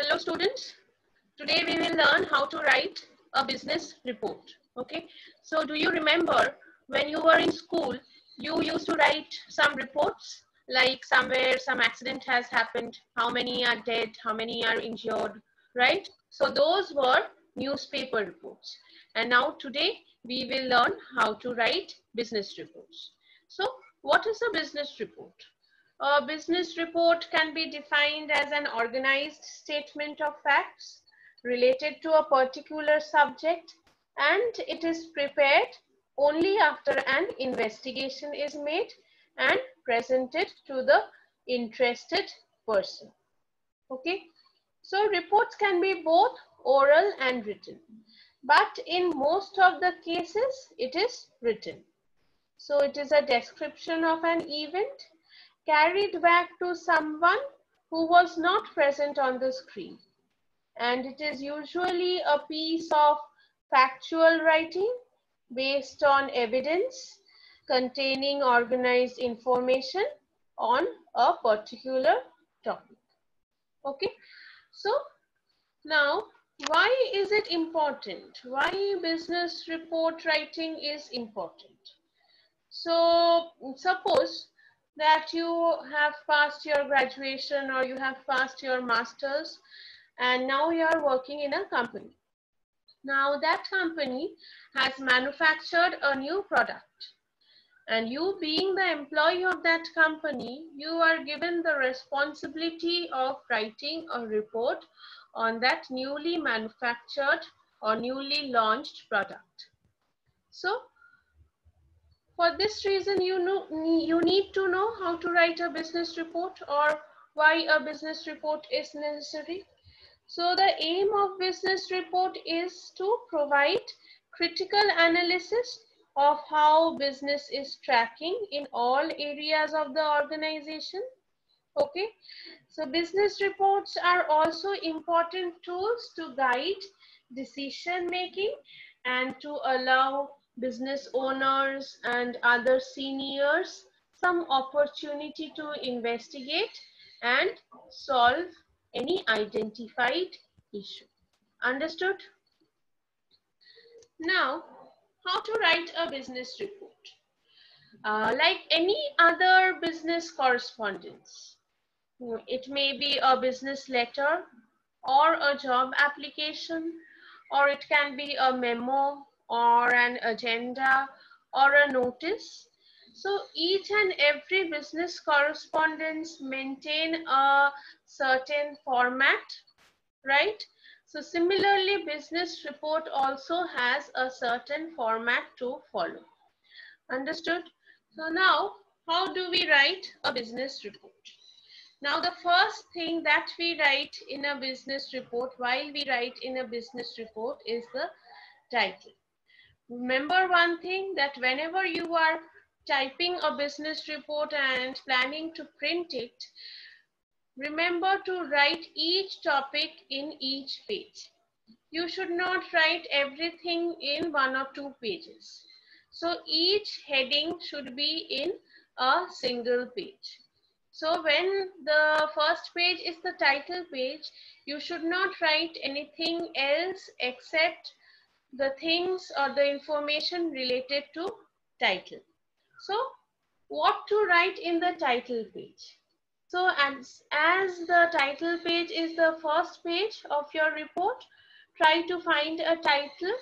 Hello students, today we will learn how to write a business report. Okay, so do you remember when you were in school, you used to write some reports like somewhere some accident has happened, how many are dead, how many are injured, right? So those were newspaper reports. And now today we will learn how to write business reports. So what is a business report? A business report can be defined as an organized statement of facts related to a particular subject, and it is prepared only after an investigation is made and presented to the interested person. Okay, so reports can be both oral and written, but in most of the cases it is written. So it is a description of an event carried back to someone who was not present on the screen. And it is usually a piece of factual writing based on evidence containing organized information on a particular topic. Okay, so now why is it important? Why business report writing is important? So suppose that you have passed your graduation or you have passed your master's and now you are working in a company. Now that company has manufactured a new product, and you being the employee of that company, you are given the responsibility of writing a report on that newly manufactured or newly launched product. So for this reason, you need to know how to write a business report or why a business report is necessary. So the aim of business report is to provide critical analysis of how business is tracking in all areas of the organization. Okay, so business reports are also important tools to guide decision making and to allow business owners and other seniors some opportunity to investigate and solve any identified issue. Understood? Now, how to write a business report? Like any other business correspondence, it may be a business letter or a job application, or it can be a memo or an agenda or a notice. So each and every business correspondence maintain a certain format, right? So similarly, business report also has a certain format to follow. Understood? So now, how do we write a business report? Now, the first thing that we write in a business report, while we write in a business report, is the title. Remember one thing, that whenever you are typing a business report and planning to print it, remember to write each topic in each page. You should not write everything in 1 or 2 pages. So each heading should be in a single page. So when the first page is the title page, you should not write anything else except the things or the information related to title. So what to write in the title page? So as the title page is the first page of your report, try to find a title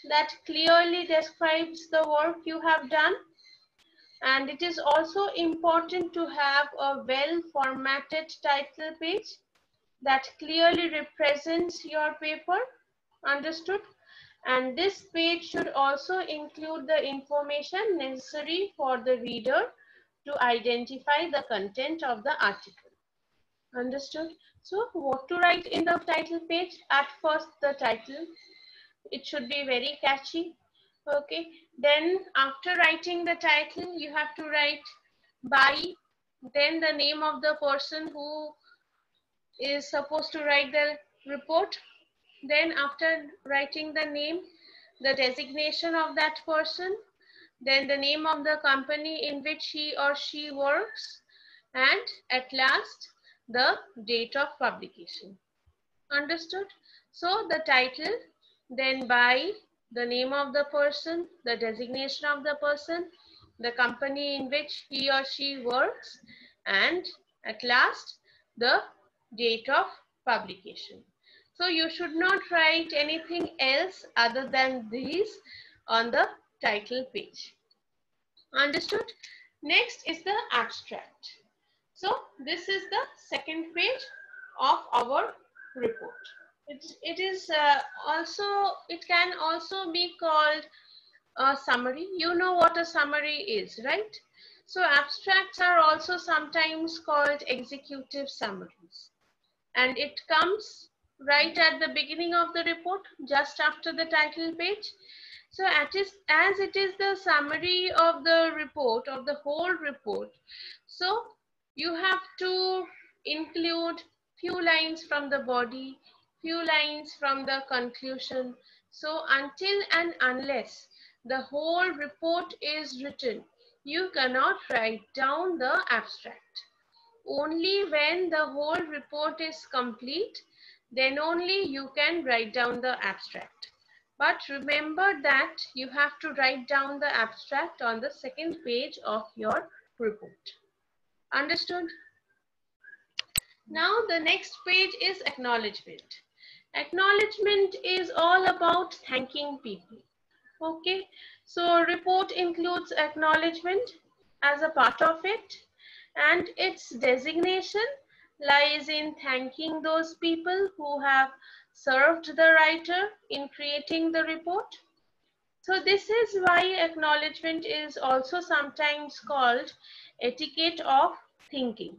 that clearly describes the work you have done. And it is also important to have a well-formatted title page that clearly represents your paper. Understood? And this page should also include the information necessary for the reader to identify the content of the article. Understood? So what to write in the title page? At first, the title. It should be very catchy. Okay, then after writing the title, you have to write by, then the name of the person who is supposed to write the report. Then after writing the name, the designation of that person, then the name of the company in which he or she works, and at last the date of publication. Understood? So the title, then by the name of the person, the designation of the person, the company in which he or she works, and at last the date of publication. So you should not write anything else other than these on the title page. Understood? Next is the abstract. So this is the second page of our report. It can also be called a summary. You know what a summary is, right? So abstracts are also sometimes called executive summaries, and it comes right at the beginning of the report, just after the title page. So as it is the summary of the report, of the whole report, so you have to include few lines from the body, few lines from the conclusion. So until and unless the whole report is written, you cannot write down the abstract. Only when the whole report is complete, then only you can write down the abstract. But remember that you have to write down the abstract on the second page of your report. Understood? Now the next page is acknowledgement. Acknowledgement is all about thanking people. Okay, so report includes acknowledgement as a part of it, and its designation lies in thanking those people who have served the writer in creating the report. So this is why acknowledgement is also sometimes called etiquette of thinking.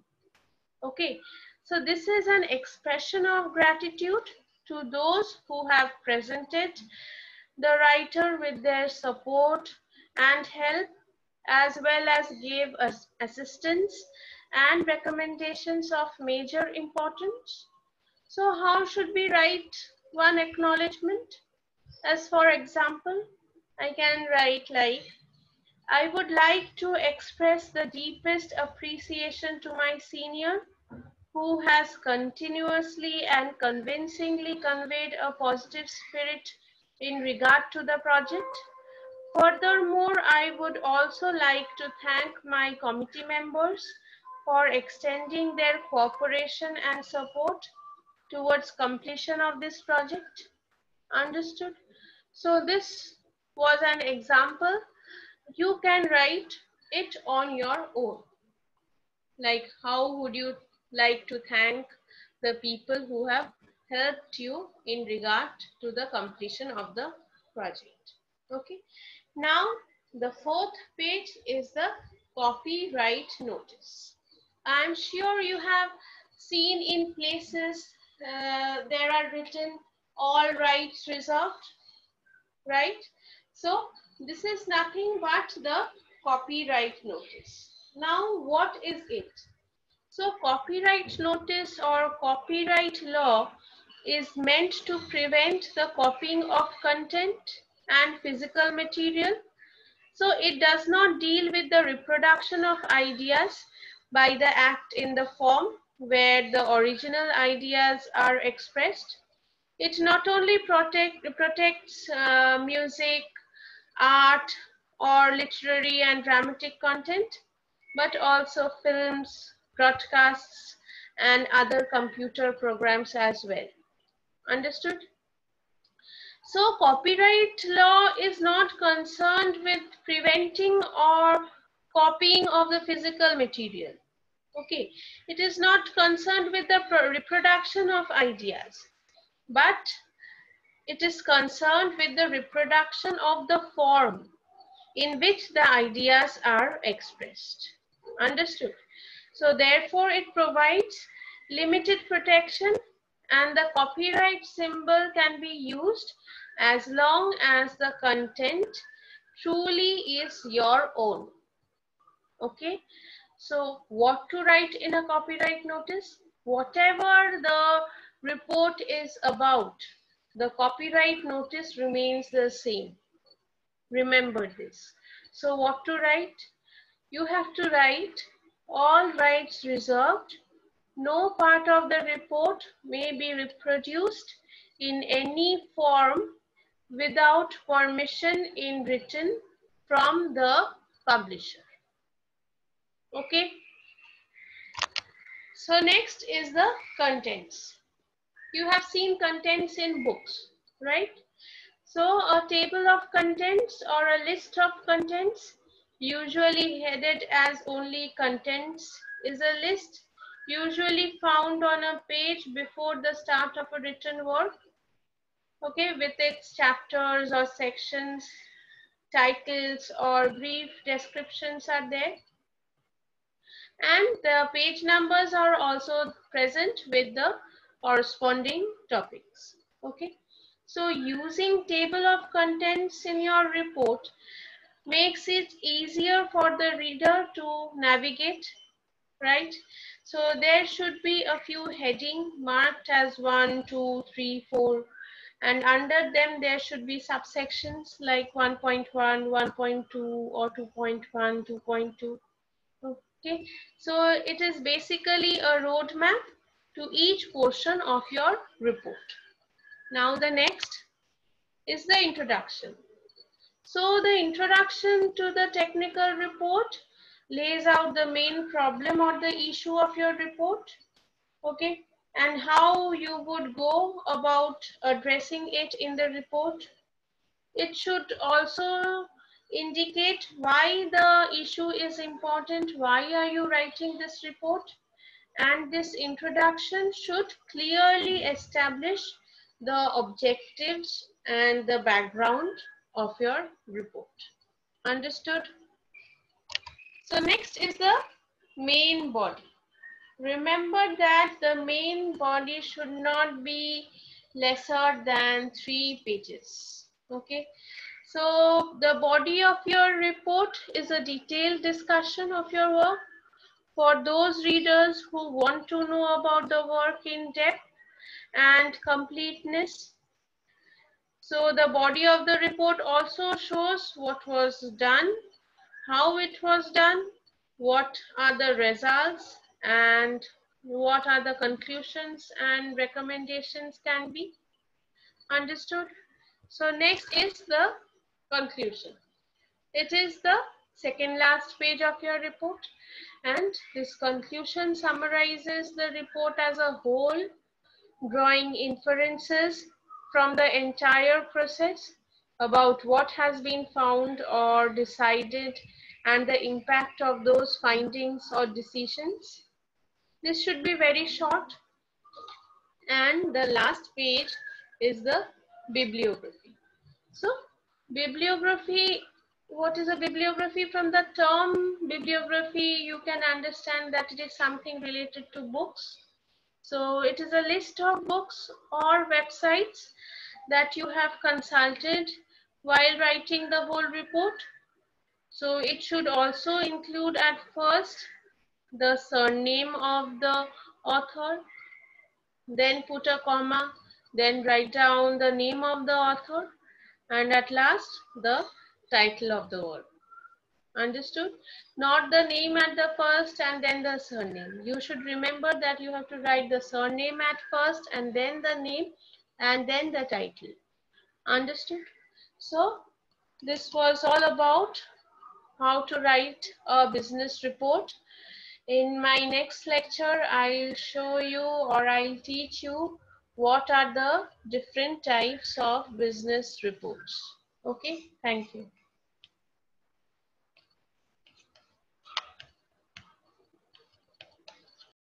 Okay, so this is an expression of gratitude to those who have presented the writer with their support and help, as well as gave us assistance and recommendations of major importance. So how should we write one acknowledgement? As for example, I can write like, I would like to express the deepest appreciation to my senior who has continuously and convincingly conveyed a positive spirit in regard to the project. Furthermore, I would also like to thank my committee members for extending their cooperation and support towards completion of this project. Understood? So this was an example. You can write it on your own. Like, how would you like to thank the people who have helped you in regard to the completion of the project? Okay. Now, the fourth page is the copyright notice. I'm sure you have seen in places there are written all rights reserved, right? So this is nothing but the copyright notice. Now, what is it? So copyright notice or copyright law is meant to prevent the copying of content and physical material. So it does not deal with the reproduction of ideas by the act in the form where the original ideas are expressed. It not only protects music, art, or literary and dramatic content, but also films, broadcasts, and other computer programs as well. Understood? So copyright law is not concerned with preventing or copying of the physical material. Okay, it is not concerned with the reproduction of ideas, but it is concerned with the reproduction of the form in which the ideas are expressed. Understood? So therefore it provides limited protection, and the copyright symbol can be used as long as the content truly is your own. Okay, so what to write in a copyright notice? Whatever the report is about, the copyright notice remains the same. Remember this. So what to write? You have to write all rights reserved No part of the report may be reproduced in any form without permission in written from the publisher. Okay. So next is the contents. You have seen contents in books, right? So a table of contents or a list of contents, usually headed as only contents, is a list usually found on a page before the start of a written work, okay, with its chapters or sections, titles or brief descriptions are there. And the page numbers are also present with the corresponding topics. Okay, so using table of contents in your report makes it easier for the reader to navigate, right? So there should be a few heading marked as 1, 2, 3, 4, and under them there should be subsections like 1.1, 1.2 or 2.1, 2.2. Okay, so it is basically a roadmap to each portion of your report. Now the next is the introduction. So the introduction to the technical report lays out the main problem or the issue of your report, okay, and how you would go about addressing it in the report. It should also indicate why the issue is important, why are you writing this report, and this introduction should clearly establish the objectives and the background of your report. Understood? So next is the main body. Remember that the main body should not be lesser than 3 pages. Okay. So the body of your report is a detailed discussion of your work for those readers who want to know about the work in depth and completeness. So the body of the report also shows what was done, how it was done, what are the results, and what are the conclusions and recommendations can be. Understood? So next is the conclusion. It is the second last page of your report, and this conclusion summarizes the report as a whole, drawing inferences from the entire process about what has been found or decided and the impact of those findings or decisions. This should be very short. And the last page is the bibliography. So bibliography, what is a bibliography? From the term bibliography, you can understand that it is something related to books. So it is a list of books or websites that you have consulted while writing the whole report. So it should also include at first the surname of the author, then put a comma, then write down the name of the author, and at last the title of the work. Understood? Not the name at the first and then the surname. You should remember that you have to write the surname at first and then the name and then the title. Understood? So this was all about how to write a business report. In my next lecture, I'll show you or I'll teach you what are the different types of business reports. Okay, thank you.